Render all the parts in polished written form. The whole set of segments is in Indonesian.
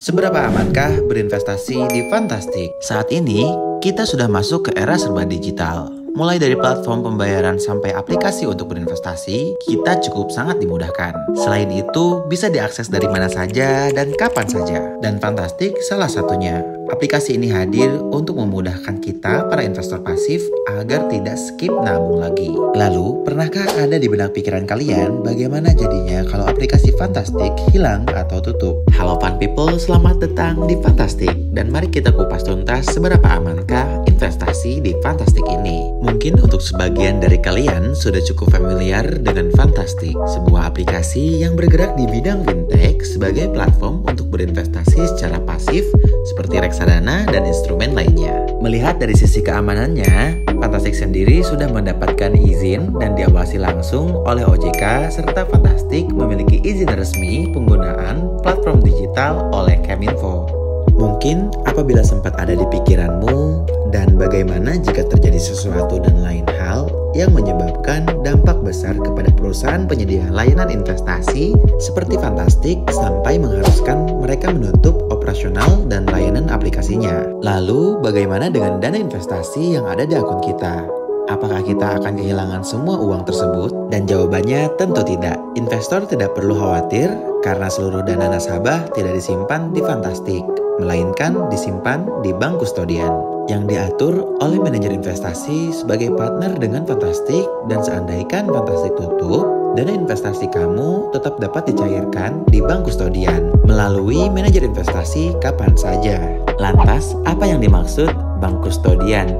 Seberapa amankah berinvestasi di Fantastic? Saat ini, kita sudah masuk ke era serba digital. Mulai dari platform pembayaran sampai aplikasi untuk berinvestasi, kita cukup sangat dimudahkan. Selain itu, bisa diakses dari mana saja dan kapan saja. Dan Fantastic salah satunya. Aplikasi ini hadir untuk memudahkan kita, para investor pasif, agar tidak skip nabung lagi. Lalu, pernahkah ada di benak pikiran kalian bagaimana jadinya kalau aplikasi Fantastic hilang atau tutup? Halo Fun People, selamat datang di Fantastic. Dan mari kita kupas tuntas seberapa amankah investasi di Fantastic ini. Mungkin untuk sebagian dari kalian sudah cukup familiar dengan Fantastic, sebuah aplikasi yang bergerak di bidang fintech sebagai platform untuk berinvestasi secara pasif seperti reksadana dan instrumen lainnya. Melihat dari sisi keamanannya, Fantastic sendiri sudah mendapatkan izin dan diawasi langsung oleh OJK, serta Fantastic memiliki izin resmi penggunaan platform digital oleh Keminfo. Mungkin apabila sempat ada di pikiranmu, dan bagaimana jika terjadi sesuatu dan lain hal yang menyebabkan dampak besar kepada perusahaan penyedia layanan investasi seperti Fantastic sampai mengharuskan mereka menutup operasional dan layanan aplikasinya. Lalu bagaimana dengan dana investasi yang ada di akun kita? Apakah kita akan kehilangan semua uang tersebut? Dan jawabannya tentu tidak. Investor tidak perlu khawatir karena seluruh dana nasabah tidak disimpan di Fantastic, melainkan disimpan di bank kustodian yang diatur oleh manajer investasi sebagai partner dengan Fantastic. Dan seandainya Fantastic tutup, dana investasi kamu tetap dapat dicairkan di bank kustodian melalui manajer investasi kapan saja. Lantas, apa yang dimaksud bank kustodian?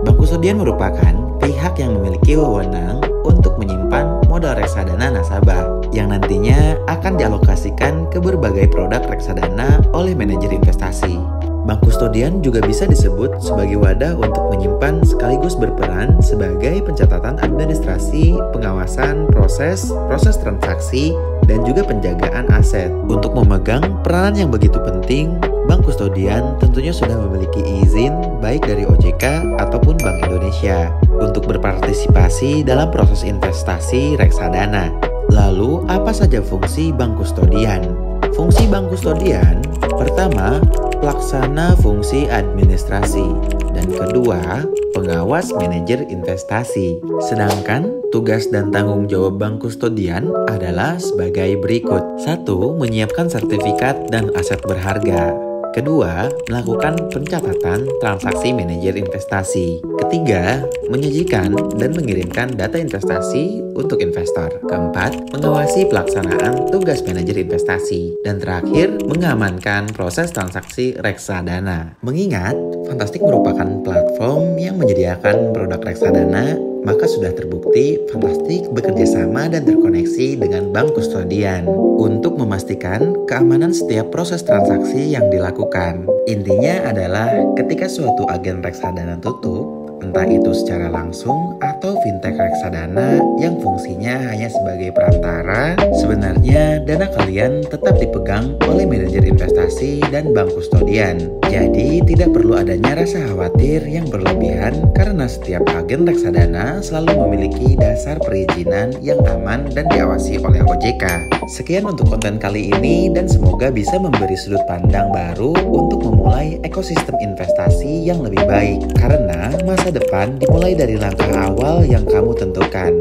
Bank kustodian merupakan pihak yang memiliki wewenang untuk menyimpan modal reksadana nasabah yang nantinya akan dialokasikan ke berbagai produk reksadana oleh manajer investasi. Bank kustodian juga bisa disebut sebagai wadah untuk menyimpan sekaligus berperan sebagai pencatatan administrasi, pengawasan proses transaksi, dan juga penjagaan aset. Untuk memegang peranan yang begitu penting, Bank kustodian tentunya sudah memiliki izin baik dari OJK ataupun Bank Indonesia untuk berpartisipasi dalam proses investasi reksadana. Lalu, apa saja fungsi bank kustodian? Fungsi bank kustodian, pertama, pelaksana fungsi administrasi, dan kedua, pengawas manajer investasi. Sedangkan tugas dan tanggung jawab bank kustodian adalah sebagai berikut. 1. Menyiapkan sertifikat dan aset berharga. Kedua, melakukan pencatatan transaksi manajer investasi. Ketiga, menyajikan dan mengirimkan data investasi untuk investor. Keempat, mengawasi pelaksanaan tugas manajer investasi. Dan terakhir, mengamankan proses transaksi reksadana. Mengingat, Fantastic merupakan platform yang menyediakan produk reksadana, maka sudah terbukti Fantastic bekerja sama dan terkoneksi dengan bank kustodian untuk memastikan keamanan setiap proses transaksi yang dilakukan. Intinya adalah ketika suatu agen reksadana tutup, entah itu secara langsung atau fintech reksadana yang fungsinya hanya sebagai perantara, sebenarnya dana kalian tetap dipegang oleh manajer investasi dan bank kustodian. Jadi tidak perlu adanya rasa khawatir yang berlebihan karena setiap agen reksadana selalu memiliki dasar perizinan yang aman dan diawasi oleh OJK. Sekian untuk konten kali ini dan semoga bisa memberi sudut pandang baru untuk memulai ekosistem investasi yang lebih baik, karena masa depan dimulai dari langkah awal yang kamu tentukan.